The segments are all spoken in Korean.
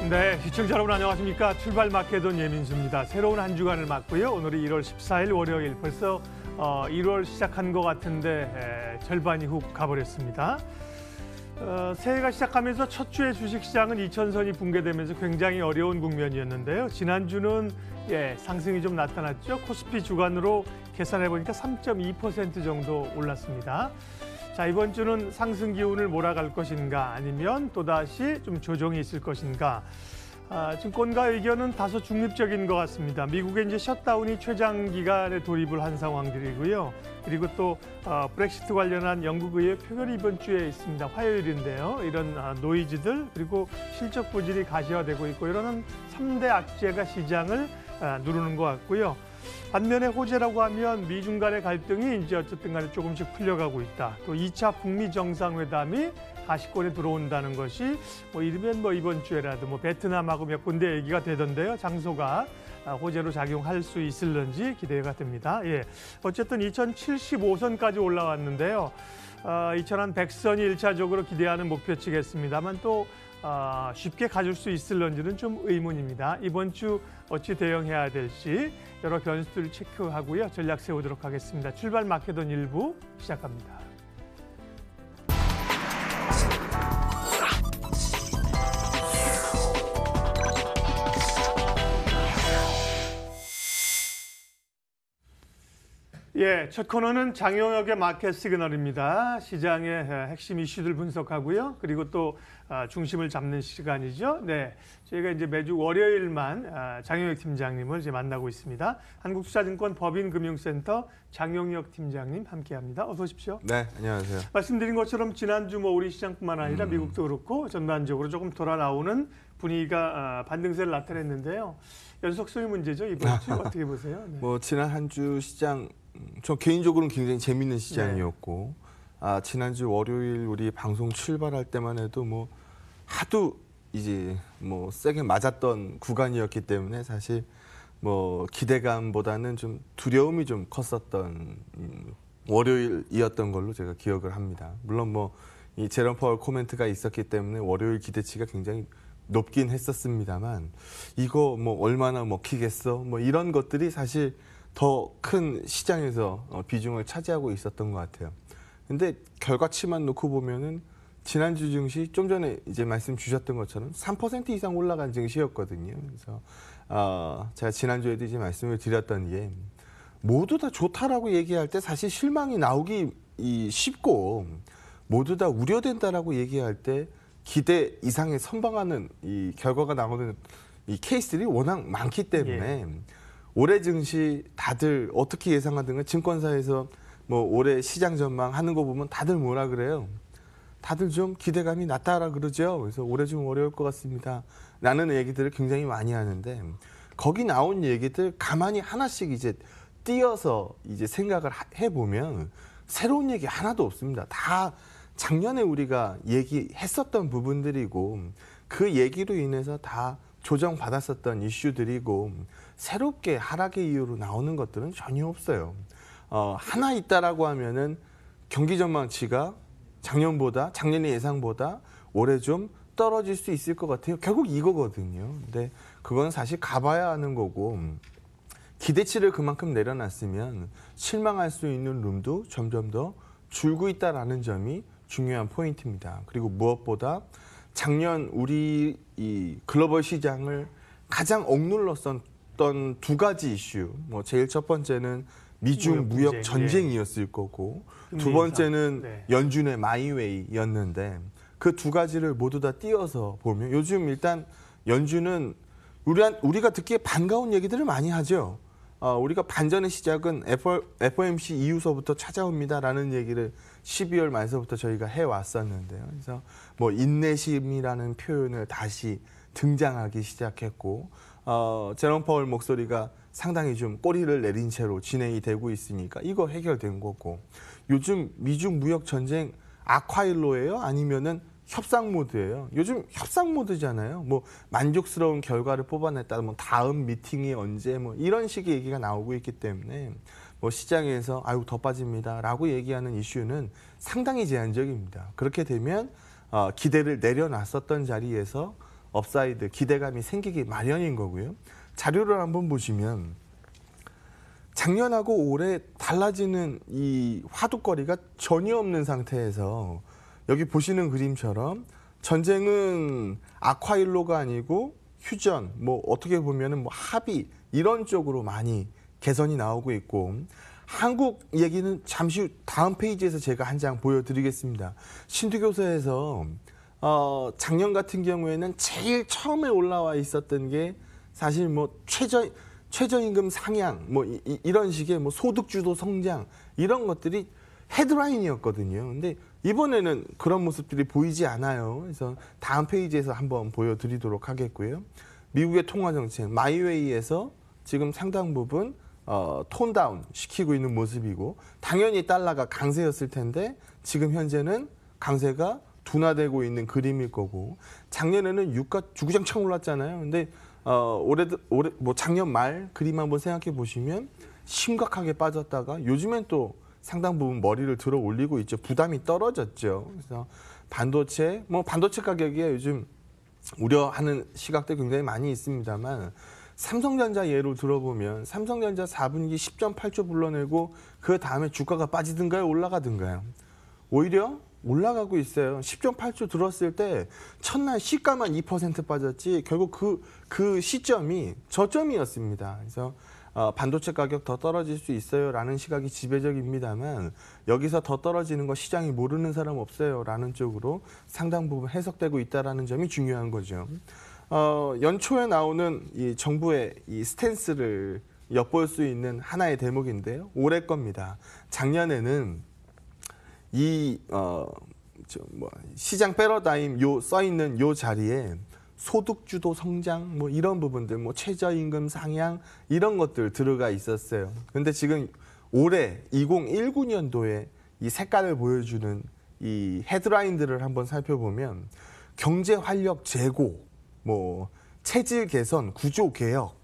네, 시청자 여러분 안녕하십니까. 출발 마케돈 예민수입니다. 새로운 한 주간을 맞고요. 오늘이 1월 14일 월요일, 벌써 1월 시작한 것 같은데 절반이 훅 가버렸습니다. 새해가 시작하면서 첫 주의 주식시장은 2천선이 붕괴되면서 굉장히 어려운 국면이었는데요. 지난주는 상승이 좀 나타났죠. 코스피 주간으로 계산해보니까 3.2% 정도 올랐습니다. 자, 이번 주는 상승 기운을 몰아갈 것인가 아니면 또다시 좀 조정이 있을 것인가. 증권가 의견은 다소 중립적인 것 같습니다. 미국의 이제 셧다운이 최장 기간에 돌입을 한 상황들이고요. 그리고 또 브렉시트 관련한 영국 의회 표결이 이번 주에 있습니다. 화요일인데요. 이런 노이즈들 그리고 실적 부진이 가시화되고 있고 이러는 3대 악재가 시장을 누르는 것 같고요. 반면에 호재라고 하면 미중 간의 갈등이 이제 어쨌든 간에 조금씩 풀려가고 있다. 또 2차 북미 정상회담이 가시권에 들어온다는 것이 이르면 이번 주에라도 베트남하고 몇 군데 얘기가 되던데요. 장소가 호재로 작용할 수 있을런지 기대가 됩니다. 어쨌든 2075선까지 올라왔는데요. 2100선이 1차적으로 기대하는 목표치겠습니다만 또 쉽게 가질 수 있을런지는 좀 의문입니다. 이번 주 어찌 대응해야 될지 여러 변수들을 체크하고요. 전략 세우도록 하겠습니다. 출발 마케돈 1부 시작합니다. 첫 코너는 장용혁의 마켓 시그널입니다. 시장의 핵심 이슈들 분석하고요. 그리고 또 중심을 잡는 시간이죠. 저희가 이제 매주 월요일만 장용혁 팀장님을 이제 만나고 있습니다. 한국투자증권 법인금융센터 장용혁 팀장님 함께합니다. 어서 오십시오. 네, 안녕하세요. 말씀드린 것처럼 지난주 우리 시장뿐만 아니라 미국도 그렇고 전반적으로 조금 돌아 나오는 분위기가 반등세를 나타냈는데요. 연속성의 문제죠, 이번 주 어떻게 보세요? 지난 한 주 시장 저 개인적으로는 굉장히 재밌는 시장이었고 지난주 월요일 우리 방송 출발할 때만 해도 하도 이제 세게 맞았던 구간이었기 때문에 사실 기대감보다는 좀 두려움이 좀 컸었던 월요일이었던 걸로 제가 기억을 합니다. 물론 이 제롬 파월 코멘트가 있었기 때문에 월요일 기대치가 굉장히 높긴 했었습니다만 이거 얼마나 먹히겠어 이런 것들이 사실 더 큰 시장에서 비중을 차지하고 있었던 것 같아요. 근데 결과치만 놓고 보면은 지난주 증시 좀 전에 이제 말씀 주셨던 것처럼 3% 이상 올라간 증시였거든요. 그래서 제가 지난주에도 이제 말씀을 드렸던 게 모두 다 좋다라고 얘기할 때 사실 실망이 나오기 쉽고 모두 다 우려된다라고 얘기할 때 기대 이상의 선방하는 이 결과가 나오는 이 케이스들이 워낙 많기 때문에 올해 증시 다들 어떻게 예상하든가 증권사에서 올해 시장 전망하는 거 보면 다들 뭐라 그래요? 다들 좀 기대감이 낮다라 그러죠. 그래서 올해 좀 어려울 것 같습니다. 라는 얘기들을 굉장히 많이 하는데 거기 나온 얘기들 가만히 하나씩 이제 띄어서 이제 생각을 해보면 새로운 얘기 하나도 없습니다. 다 작년에 우리가 얘기했었던 부분들이고 그 얘기로 인해서 다 조정받았었던 이슈들이고 새롭게 하락의 이유로 나오는 것들은 전혀 없어요. 하나 있다라고 하면은 경기 전망치가 작년의 예상보다 올해 좀 떨어질 수 있을 것 같아요. 결국 이거거든요. 근데 그건 사실 가봐야 하는 거고 기대치를 그만큼 내려놨으면 실망할 수 있는 룸도 점점 더 줄고 있다라는 점이 중요한 포인트입니다. 그리고 무엇보다 작년 우리 이 글로벌 시장을 가장 억눌렀던 두 가지 이슈. 제일 첫 번째는 미중 무역 전쟁이었을 거고 두 번째는 연준의 마이웨이였는데 그 두 가지를 모두 다 띄어서 보면 요즘 일단 연준은 우리가 듣기에 반가운 얘기들을 많이 하죠. 우리가 반전의 시작은 FOMC 이후서부터 찾아옵니다라는 얘기를 12월 말서부터 저희가 해왔었는데요. 그래서 인내심이라는 표현을 다시 등장하기 시작했고 제롬 파월 목소리가 상당히 좀 꼬리를 내린 채로 진행이 되고 있으니까 이거 해결된 거고 요즘 미중 무역 전쟁 악화일로예요? 아니면은 협상 모드예요. 요즘 협상 모드잖아요. 만족스러운 결과를 뽑아냈다. 다음 미팅이 언제 이런 식의 얘기가 나오고 있기 때문에 시장에서 아유 더 빠집니다라고 얘기하는 이슈는 상당히 제한적입니다. 그렇게 되면 기대를 내려놨었던 자리에서 업사이드, 기대감이 생기기 마련인 거고요. 자료를 한번 보시면 작년하고 올해 달라지는 이 화두거리가 전혀 없는 상태에서 여기 보시는 그림처럼 전쟁은 아쿠아일로가 아니고 휴전, 뭐 어떻게 보면은 뭐 합의 이런 쪽으로 많이 개선이 나오고 있고, 한국 얘기는 잠시 후 다음 페이지에서 제가 한 장 보여드리겠습니다. 신두교서에서 작년 같은 경우에는 제일 처음에 올라와 있었던 게 사실 뭐 최저임금 상향, 뭐 이런 식의 뭐 소득주도 성장 이런 것들이 헤드라인이었거든요. 근데 이번에는 그런 모습들이 보이지 않아요. 그래서 다음 페이지에서 한번 보여드리도록 하겠고요. 미국의 통화정책 마이웨이에서 지금 상당 부분 톤다운 시키고 있는 모습이고, 당연히 달러가 강세였을 텐데 지금 현재는 강세가 둔화되고 있는 그림일 거고, 작년에는 유가 주구장창 올랐잖아요. 근데 올해 뭐 작년 말 그림 한번 생각해 보시면 심각하게 빠졌다가 요즘엔 또 상당 부분 머리를 들어 올리고 있죠. 부담이 떨어졌죠. 그래서 반도체 가격이 요즘 우려하는 시각도 굉장히 많이 있습니다만, 삼성전자 예로 들어보면 삼성전자 4분기 10.8조 불러내고 그 다음에 주가가 빠지든가요, 올라가든가요? 오히려 올라가고 있어요. 10.8조 들었을 때 첫날 시가만 2% 빠졌지 결국 그 시점이 저점이었습니다. 그래서 반도체 가격 더 떨어질 수 있어요라는 시각이 지배적입니다만, 여기서 더 떨어지는 거 시장이 모르는 사람 없어요라는 쪽으로 상당 부분 해석되고 있다라는 점이 중요한 거죠. 연초에 나오는 이 정부의 이 스탠스를 엿볼 수 있는 하나의 대목인데요. 올해 겁니다. 작년에는 이 시장 패러다임 써 있는 요 자리에 소득주도 성장 뭐 이런 부분들, 뭐 최저임금 상향 이런 것들 들어가 있었어요. 근데 지금 올해 2019년도에 이 색깔을 보여주는 이 헤드라인들을 한번 살펴보면 경제 활력 제고, 뭐 체질 개선, 구조 개혁,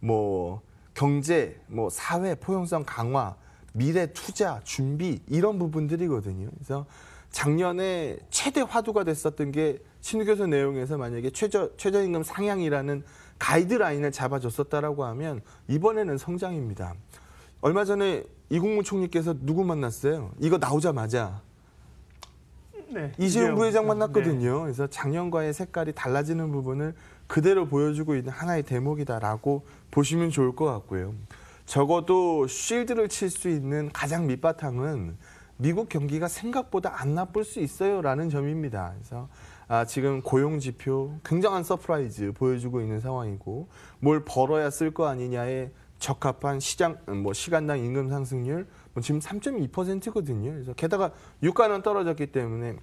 뭐 경제, 뭐 사회 포용성 강화, 미래 투자 준비 이런 부분들이거든요. 그래서 작년에 최대 화두가 됐었던 게 신규교서 내용에서 만약에 최저임금 상향이라는 가이드라인을 잡아줬었다라고 하면 이번에는 성장입니다. 얼마 전에 이국무 총리께서 누구 만났어요? 이거 나오자마자 네, 이재용 부회장 만났거든요. 네. 그래서 작년과의 색깔이 달라지는 부분을 그대로 보여주고 있는 하나의 대목이다라고 보시면 좋을 것 같고요. 적어도 쉴드를 칠 수 있는 가장 밑바탕은 미국 경기가 생각보다 안 나쁠 수 있어요라는 점입니다. 그래서 지금 고용 지표 굉장한 서프라이즈 보여주고 있는 상황이고, 뭘 벌어야 쓸 거 아니냐에 적합한 시간당 임금 상승률 지금 3.2%거든요. 그래서 게다가 유가는 떨어졌기 때문에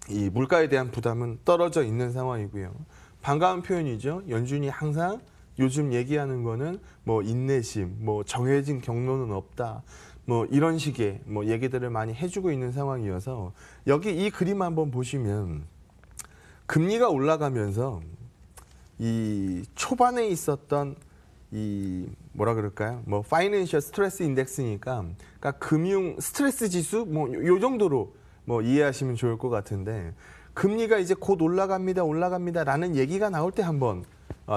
이 물가에 대한 부담은 떨어져 있는 상황이고요. 반가운 표현이죠. 연준이 항상 요즘 얘기하는 거는 뭐 인내심, 뭐 정해진 경로는 없다, 뭐 이런 식의 뭐 얘기들을 많이 해주고 있는 상황이어서, 여기 이 그림 한번 보시면 금리가 올라가면서 이 초반에 있었던 이 뭐라 그럴까요? 뭐 파이낸셜 스트레스 인덱스니까, 그러니까 금융 스트레스 지수 뭐 요 정도로 뭐 이해하시면 좋을 것 같은데, 금리가 이제 곧 올라갑니다라는 얘기가 나올 때 한번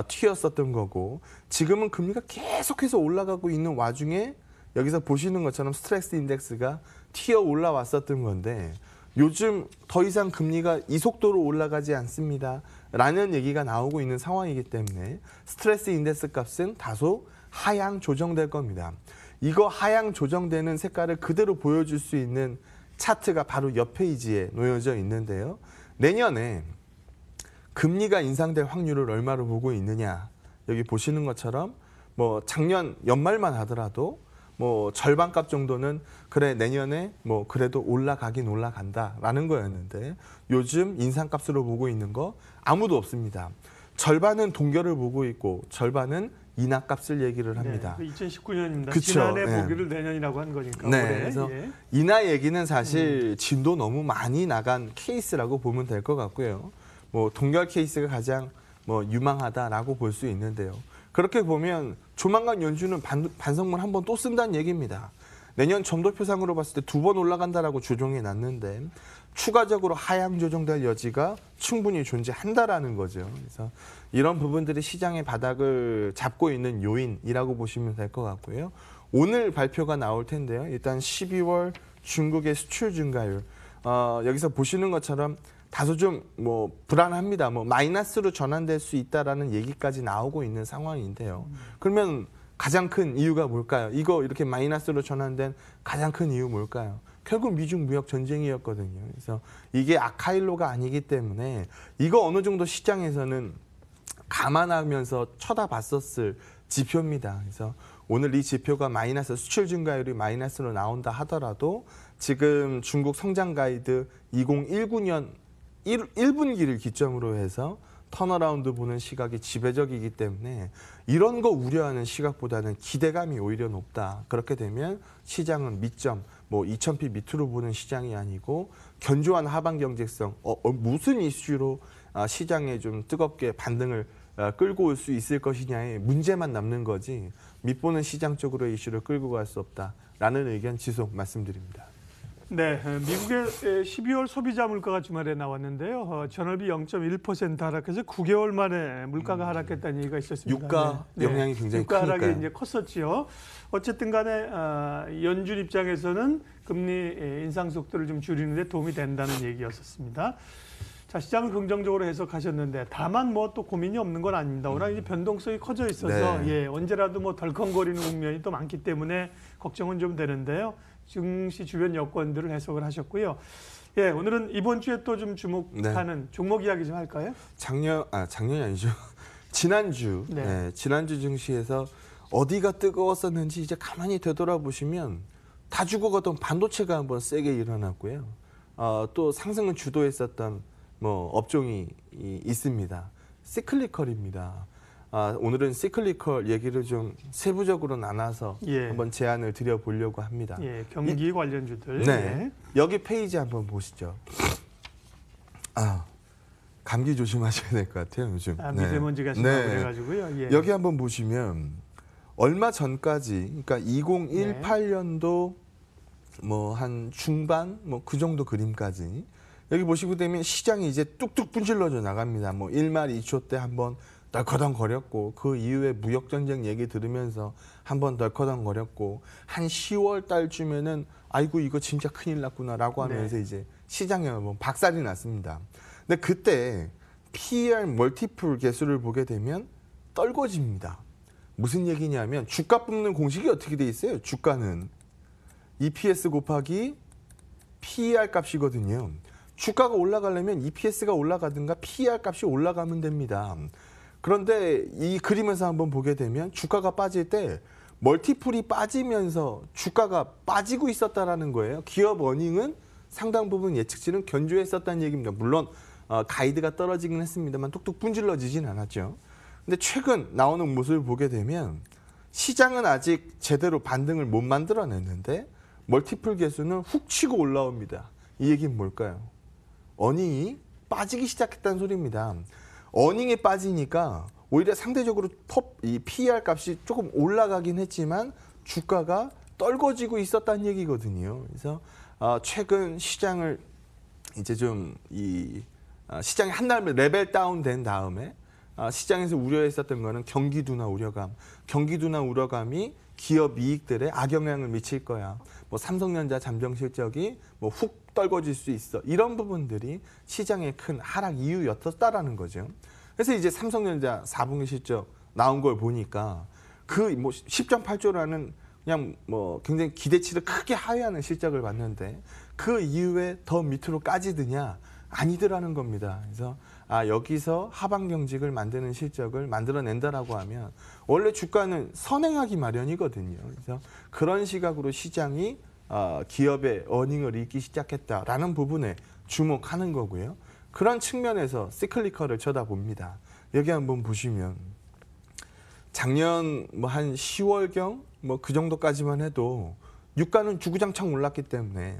튀었었던 거고, 지금은 금리가 계속해서 올라가고 있는 와중에 여기서 보시는 것처럼 스트레스 인덱스가 튀어 올라왔었던 건데, 요즘 더 이상 금리가 이 속도로 올라가지 않습니다 라는 얘기가 나오고 있는 상황이기 때문에 스트레스 인덱스 값은 다소 하향 조정될 겁니다. 이거 하향 조정되는 색깔을 그대로 보여줄 수 있는 차트가 바로 옆 페이지에 놓여져 있는데요. 내년에 금리가 인상될 확률을 얼마로 보고 있느냐, 여기 보시는 것처럼 뭐 작년 연말만 하더라도 뭐 절반값 정도는 그래 내년에 뭐 그래도 올라가긴 올라간다라는 거였는데, 요즘 인상값으로 보고 있는 거 아무도 없습니다. 절반은 동결을 보고 있고 절반은 인하값을 얘기를 합니다. 네, 2019년입니다. 그쵸, 지난해 네. 보기를 내년이라고 한 거니까. 네, 올해. 그래서 예. 인하 얘기는 사실 진도 너무 많이 나간 케이스라고 보면 될 것 같고요. 뭐 동결 케이스가 가장 뭐 유망하다라고 볼 수 있는데요. 그렇게 보면 조만간 연준은 반성문 한 번 또 쓴다는 얘기입니다. 내년 점도표상으로 봤을 때 2번 올라간다라고 조정해 놨는데, 추가적으로 하향 조정될 여지가 충분히 존재한다라는 거죠. 그래서 이런 부분들이 시장의 바닥을 잡고 있는 요인이라고 보시면 될 것 같고요. 오늘 발표가 나올 텐데요. 일단 12월 중국의 수출 증가율 여기서 보시는 것처럼 다소 좀 뭐 불안합니다. 뭐 마이너스로 전환될 수 있다라는 얘기까지 나오고 있는 상황인데요. 그러면 가장 큰 이유가 뭘까요? 이거 이렇게 마이너스로 전환된 가장 큰 이유 뭘까요? 결국 미중 무역 전쟁이었거든요. 그래서 이게 아카일로가 아니기 때문에 이거 어느 정도 시장에서는 감안하면서 쳐다봤었을 지표입니다. 그래서 오늘 이 지표가 마이너스, 수출 증가율이 마이너스로 나온다 하더라도 지금 중국 성장 가이드 2019년 1분기를 기점으로 해서 턴어라운드 보는 시각이 지배적이기 때문에 이런 거 우려하는 시각보다는 기대감이 오히려 높다. 그렇게 되면 시장은 밑점, 뭐 2000피 밑으로 보는 시장이 아니고 견조한 하방 경제성, 무슨 이슈로 시장에 좀 뜨겁게 반등을 끌고 올 수 있을 것이냐의 문제만 남는 거지 밑보는 시장 쪽으로 이슈를 끌고 갈 수 없다라는 의견 지속 말씀드립니다. 네, 미국의 12월 소비자 물가가 주말에 나왔는데요. 전월비 0.1% 하락해서 9개월 만에 물가가 하락했다는 얘기가 있었습니다. 유가 영향이 굉장히 유가 하락이 크니까요. 이제 컸었지요. 어쨌든 간에 연준 입장에서는 금리 인상 속도를 좀 줄이는 데 도움이 된다는 얘기였었습니다. 자, 시장을 긍정적으로 해석하셨는데 다만 뭐 또 고민이 없는 건 아닙니다. 워낙 이제 변동성이 커져 있어서 네. 언제라도 뭐 덜컹거리는 국면이 또 많기 때문에 걱정은 좀 되는데요. 증시 주변 여건들을 해석을 하셨고요. 오늘은 이번 주에 또 좀 주목하는 종목 이야기 좀 할까요? 작년이 아니죠. 지난주, 지난주 증시에서 어디가 뜨거웠었는지 이제 가만히 되돌아보시면 다 죽어가던 반도체가 한번 세게 일어났고요. 또 상승을 주도했었던 뭐 업종이 있습니다. 시클리컬입니다. 오늘은 시클리컬 얘기를 좀 세부적으로 나눠서 한번 제안을 드려보려고 합니다. 경기 관련주들. 네. 여기 페이지 한번 보시죠. 감기 조심하셔야 될 것 같아요, 요즘. 미세먼지가 심하고 그래가지고요. 여기 한번 보시면 얼마 전까지, 그러니까 2018년도 뭐 한 중반, 뭐 그 정도 그림까지 여기 보시고 되면 시장이 이제 뚝뚝 분질러져 나갑니다. 뭐 1말 2초 때 한번 덜커덩거렸고 그 이후에 무역전쟁 얘기 들으면서 한번 덜커덩거렸고 한 10월 달쯤에는 아이고 이거 진짜 큰일 났구나라고 하면서 이제 시장에 한번 박살이 났습니다. 근데 그때 PER 멀티플 개수를 보게 되면 떨궈집니다. 무슨 얘기냐면 주가 뽑는 공식이 어떻게 돼 있어요? 주가는 EPS 곱하기 PER 값이거든요. 주가가 올라가려면 EPS가 올라가든가 PER 값이 올라가면 됩니다. 그런데 이 그림에서 한번 보게 되면 주가가 빠질 때 멀티플이 빠지면서 주가가 빠지고 있었다라는 거예요. 기업 어닝은 상당 부분 예측치는 견조했었다는 얘기입니다. 물론 가이드가 떨어지긴 했습니다만 뚝뚝 분질러지진 않았죠. 근데 최근 나오는 모습을 보게 되면 시장은 아직 제대로 반등을 못 만들어냈는데 멀티플 개수는 훅 치고 올라옵니다. 이 얘기는 뭘까요? 어닝이 빠지기 시작했다는 소리입니다. 어닝이 빠지니까 오히려 상대적으로 이 PER 값이 조금 올라가긴 했지만 주가가 떨궈지고 있었다는 얘기거든요. 그래서 최근 시장을 이제 좀 시장이 한 달 레벨 다운 된 다음에 시장에서 우려했었던 거는 경기 둔화 우려감이 기업 이익들에 악영향을 미칠 거야. 뭐 삼성전자 잠정 실적이 뭐 훅 떨궈질 수 있어. 이런 부분들이 시장의 큰 하락 이유였었다라는 거죠. 그래서 이제 삼성전자 4분기 실적 나온 걸 보니까 그 뭐 10.8조라는 그냥 뭐 굉장히 기대치를 크게 하회하는 실적을 봤는데 그 이후에 더 밑으로 까지드냐? 아니더라는 겁니다. 그래서 여기서 하방 경직을 만드는 실적을 만들어낸다라고 하면 원래 주가는 선행하기 마련이거든요. 그래서 그런 시각으로 시장이 기업의 어닝을 읽기 시작했다라는 부분에 주목하는 거고요. 그런 측면에서 시클리컬을 쳐다봅니다. 여기 한번 보시면 작년 뭐 한 10월경 뭐 그 정도까지만 해도 유가는 주구장창 올랐기 때문에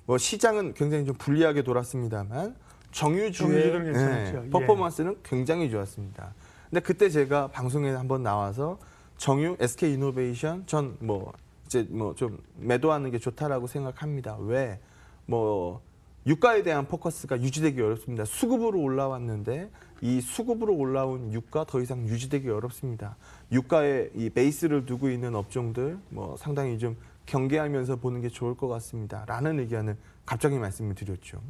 뭐 시장은 굉장히 좀 불리하게 돌았습니다만 정유주의 퍼포먼스는 굉장히 좋았습니다. 근데 그때 제가 방송에 한번 나와서 정유, SK이노베이션 전 뭐 이제 뭐 좀 매도하는 게 좋다라고 생각합니다. 왜? 뭐 유가에 대한 포커스가 유지되기 어렵습니다. 수급으로 올라왔는데 이 수급으로 올라온 유가 더 이상 유지되기 어렵습니다. 유가에 이 베이스를 두고 있는 업종들 뭐 상당히 좀 경계하면서 보는 게 좋을 것 같습니다. 라는 의견을 갑자기 말씀을 드렸죠.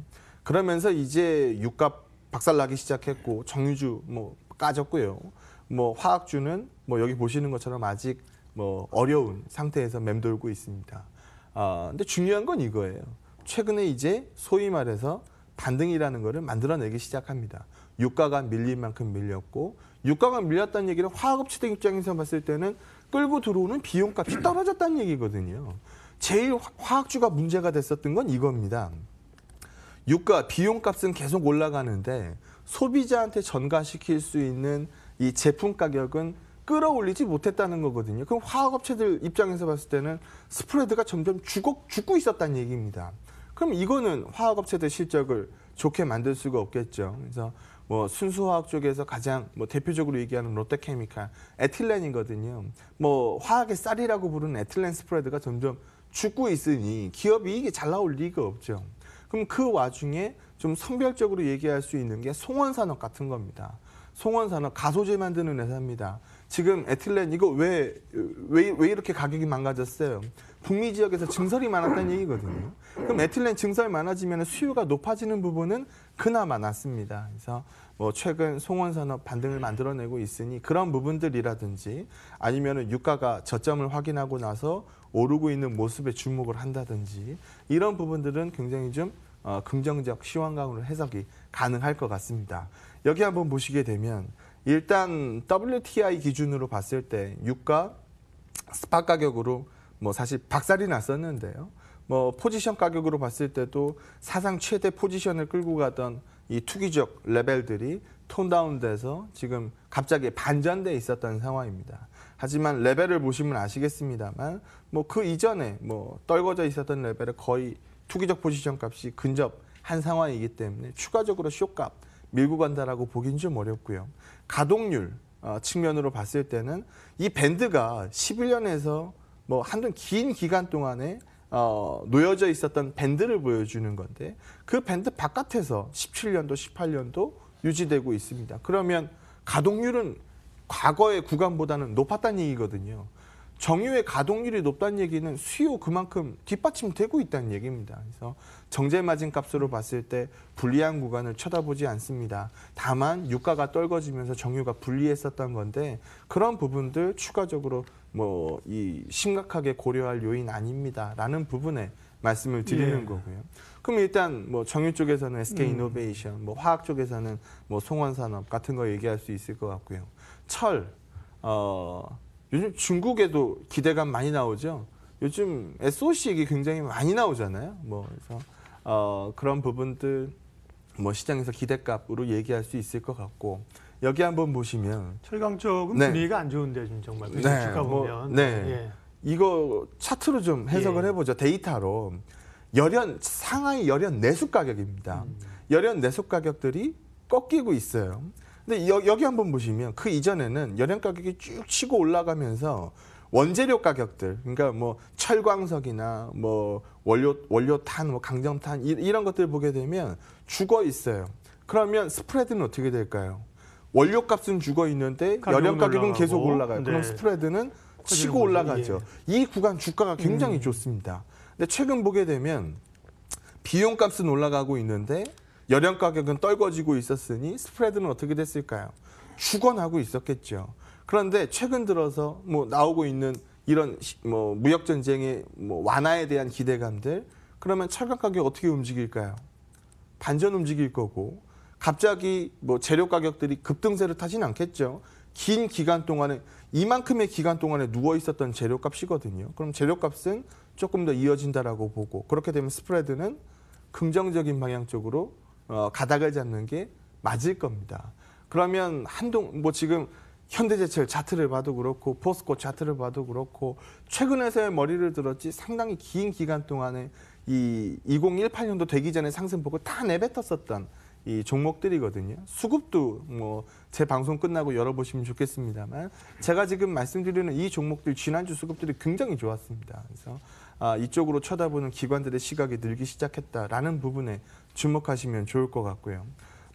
그러면서 이제 유가 박살나기 시작했고 정유주 뭐 까졌고요. 뭐 화학주는 뭐 여기 보시는 것처럼 아직 뭐 어려운 상태에서 맴돌고 있습니다. 근데 중요한 건 이거예요. 최근에 이제 소위 말해서 반등이라는 거를 만들어내기 시작합니다. 유가가 밀린 만큼 밀렸고 유가가 밀렸다는 얘기는 화학업체들 입장에서 봤을 때는 끌고 들어오는 비용값이 떨어졌다는 얘기거든요. 제일 화학주가 문제가 됐었던 건 이겁니다. 유가, 비용값은 계속 올라가는데 소비자한테 전가시킬 수 있는 이 제품 가격은 끌어올리지 못했다는 거거든요. 그럼 화학업체들 입장에서 봤을 때는 스프레드가 점점 죽고 있었다는 얘기입니다. 그럼 이거는 화학업체들 실적을 좋게 만들 수가 없겠죠. 그래서 뭐 순수화학 쪽에서 가장 뭐 대표적으로 얘기하는 롯데케미칼, 에틸렌이거든요. 뭐 화학의 쌀이라고 부르는 에틸렌 스프레드가 점점 죽고 있으니 기업 이익이 잘 나올 리가 없죠. 그럼 그 와중에 좀 선별적으로 얘기할 수 있는 게 송원산업 같은 겁니다. 송원산업 가소제 만드는 회사입니다. 지금 에틸렌 이거 왜 이렇게 가격이 망가졌어요? 북미 지역에서 증설이 많았다는 얘기거든요. 그럼 에틸렌 증설 많아지면 수요가 높아지는 부분은 그나마 낫습니다. 그래서 뭐 최근 송원산업 반등을 만들어내고 있으니 그런 부분들이라든지 아니면은 유가가 저점을 확인하고 나서 오르고 있는 모습에 주목을 한다든지 이런 부분들은 굉장히 좀 긍정적 시황감으로 해석이 가능할 것 같습니다. 여기 한번 보시게 되면 일단 WTI 기준으로 봤을 때 유가 스팟 가격으로 뭐 사실 박살이 났었는데요. 뭐 포지션 가격으로 봤을 때도 사상 최대 포지션을 끌고 가던 이 투기적 레벨들이 톤다운돼서 지금 갑자기 반전돼 있었던 상황입니다. 하지만 레벨을 보시면 아시겠습니다만 뭐 그 이전에 뭐 떨궈져 있었던 레벨에 거의 투기적 포지션 값이 근접한 상황이기 때문에 추가적으로 쇼값 밀고 간다라고 보긴 좀 어렵고요. 가동률 측면으로 봤을 때는 이 밴드가 11년에서 뭐 한동 긴 기간 동안에 놓여져 있었던 밴드를 보여주는 건데 그 밴드 바깥에서 17년도, 18년도 유지되고 있습니다. 그러면 가동률은 과거의 구간보다는 높았다는 얘기거든요. 정유의 가동률이 높다는 얘기는 수요 그만큼 뒷받침되고 있다는 얘기입니다. 그래서 정제마진 값으로 봤을 때 불리한 구간을 쳐다보지 않습니다. 다만 유가가 떨궈지면서 정유가 불리했었던 건데 그런 부분들 추가적으로 뭐 이 심각하게 고려할 요인 아닙니다라는 부분에 말씀을 드리는 거고요. 그럼 일단 뭐 정유 쪽에서는 SK이노베이션, 뭐 화학 쪽에서는 뭐 송원산업 같은 거 얘기할 수 있을 것 같고요. 철, 요즘 중국에도 기대감 많이 나오죠. 요즘 SOC 얘기 굉장히 많이 나오잖아요. 뭐 그래서 그런 부분들 뭐 시장에서 기대값으로 얘기할 수 있을 것 같고 여기 한번 보시면 철강 쪽은 네. 분위기가 안 좋은데 지금 정말 네, 주가 보면 네. 예. 이거 차트로 좀 해석을 해보죠. 데이터로 상하이 열연 내수 가격입니다. 열연 내수 가격들이 꺾이고 있어요. 근데 여기 한번 보시면 그 이전에는 열연 가격이 쭉 치고 올라가면서 원재료 가격들, 그러니까 뭐 철광석이나 뭐 원료탄, 뭐 강정탄 이런 것들 보게 되면 죽어 있어요. 그러면 스프레드는 어떻게 될까요? 원료값은 죽어 있는데 열연 가격은 계속 올라가요. 네. 그럼 스프레드는 치고 올라가죠. 이 구간 주가가 굉장히 좋습니다. 근데 최근 보게 되면 비용값은 올라가고 있는데 열연 가격은 떨궈지고 있었으니 스프레드는 어떻게 됐을까요? 죽어나고 있었겠죠. 그런데 최근 들어서 뭐 나오고 있는 이런 뭐 무역 전쟁의 뭐 완화에 대한 기대감들, 그러면 철강 가격 어떻게 움직일까요? 반전 움직일 거고 갑자기 뭐 재료 가격들이 급등세를 타진 않겠죠. 긴 기간 동안에 이만큼의 기간 동안에 누워 있었던 재료값이거든요. 그럼 재료값은 조금 더 이어진다라고 보고 그렇게 되면 스프레드는 긍정적인 방향 쪽으로 가닥을 잡는 게 맞을 겁니다. 그러면 뭐 지금 현대제철 차트를 봐도 그렇고 포스코 차트를 봐도 그렇고 최근에서의 머리를 들었지 상당히 긴 기간 동안에 이 2018년도 되기 전에 상승폭을 다 내뱉었었던 이 종목들이거든요. 수급도 뭐 제 방송 끝나고 열어보시면 좋겠습니다만 제가 지금 말씀드리는 이 종목들 지난주 수급들이 굉장히 좋았습니다. 그래서 이쪽으로 쳐다보는 기관들의 시각이 늘기 시작했다라는 부분에 주목하시면 좋을 것 같고요.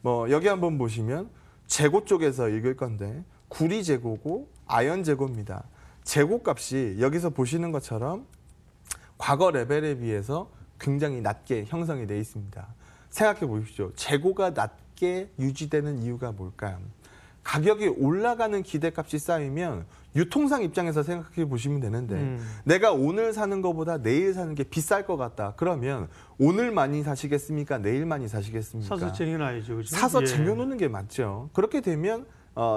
뭐 여기 한번 보시면 재고 쪽에서 읽을 건데 구리 재고고 아연 재고입니다. 재고 값이 여기서 보시는 것처럼 과거 레벨에 비해서 굉장히 낮게 형성이 되어 있습니다. 생각해 보십시오. 재고가 낮게 유지되는 이유가 뭘까요? 가격이 올라가는 기대값이 쌓이면 유통상 입장에서 생각해 보시면 되는데 내가 오늘 사는 것보다 내일 사는 게 비쌀 것 같다. 그러면 오늘 많이 사시겠습니까? 내일 많이 사시겠습니까? 사서 쟁여놔야죠. 그죠? 사서 예. 쟁여놓는 게 맞죠. 그렇게 되면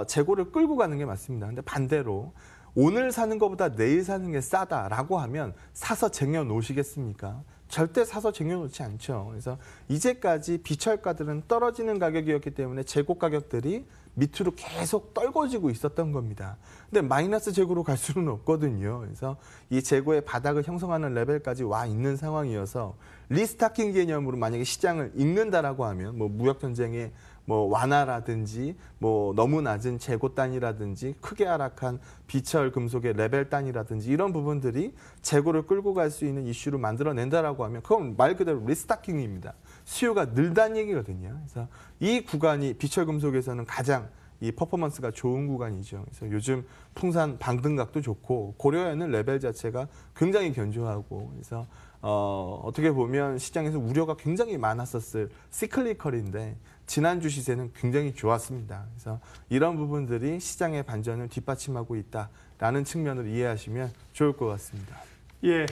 재고를 끌고 가는 게 맞습니다. 근데 반대로 오늘 사는 것보다 내일 사는 게 싸다라고 하면 사서 쟁여놓으시겠습니까? 절대 사서 쟁여놓지 않죠. 그래서 이제까지 비철가들은 떨어지는 가격이었기 때문에 재고 가격들이 밑으로 계속 떨궈지고 있었던 겁니다. 근데 마이너스 재고로 갈 수는 없거든요. 그래서 이 재고의 바닥을 형성하는 레벨까지 와 있는 상황이어서 리스타킹 개념으로 만약에 시장을 읽는다라고 하면 뭐 무역 전쟁의 뭐 완화라든지 뭐 너무 낮은 재고 단이라든지 크게 하락한 비철 금속의 레벨 단이라든지 이런 부분들이 재고를 끌고 갈 수 있는 이슈로 만들어낸다라고 하면 그건 말 그대로 리스타킹입니다. 수요가 늘다는 얘기거든요. 그래서 이 구간이 비철 금속에서는 가장 이 퍼포먼스가 좋은 구간이죠. 그래서 요즘 풍산 방등각도 좋고 고려에는 레벨 자체가 굉장히 견조하고 그래서 어떻게 보면 시장에서 우려가 굉장히 많았었을 시클리컬인데 지난주 시세는 굉장히 좋았습니다. 그래서 이런 부분들이 시장의 반전을 뒷받침하고 있다라는 측면을 이해하시면 좋을 것 같습니다. 예,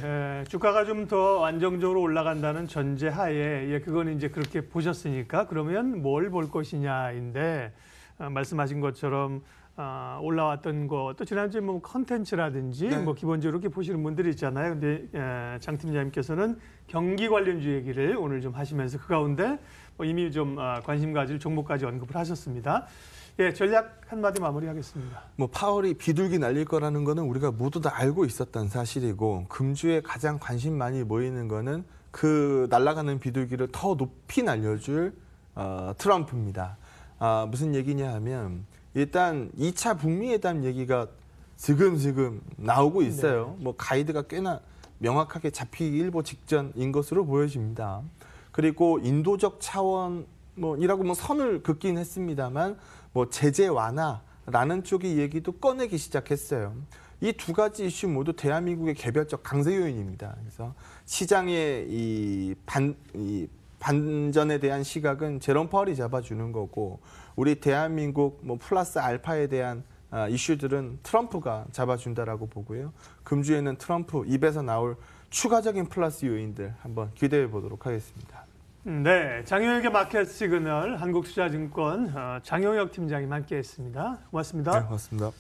주가가 좀 더 안정적으로 올라간다는 전제하에 그건 이제 그렇게 보셨으니까 그러면 뭘 볼 것이냐인데 말씀하신 것처럼 올라왔던 거 또 지난주에 뭐 컨텐츠라든지 네. 뭐 기본적으로 이렇게 보시는 분들이 있잖아요. 근데 장 팀장님께서는 경기 관련주 얘기를 오늘 좀 하시면서 그 가운데 뭐 이미 좀 관심 가질 종목까지 언급을 하셨습니다. 예, 전략 한마디 마무리하겠습니다. 뭐 파월이 비둘기 날릴 거라는 거는 우리가 모두 다 알고 있었던 사실이고 금주에 가장 관심 많이 모이는 거는 그 날아가는 비둘기를 더 높이 날려줄 트럼프입니다. 무슨 얘기냐 하면 일단 2차 북미 회담 얘기가 슬금슬금 나오고 있어요. 뭐 가이드가 꽤나 명확하게 잡히기 일보 직전인 것으로 보여집니다. 그리고 인도적 차원이라고 뭐 선을 긋긴 했습니다만 뭐 제재 완화라는 쪽의 얘기도 꺼내기 시작했어요. 이 두 가지 이슈 모두 대한민국의 개별적 강세 요인입니다. 그래서 시장의 이 반전에 대한 시각은 제롬 파월이 잡아주는 거고 우리 대한민국 뭐 플러스 알파에 대한 이슈들은 트럼프가 잡아준다라고 보고요. 금주에는 트럼프 입에서 나올 추가적인 플러스 요인들 한번 기대해 보도록 하겠습니다. 네, 장효혁의 마켓 시그널 한국투자증권 장효혁 팀장님 함께했습니다. 고맙습니다. 네, 고맙습니다.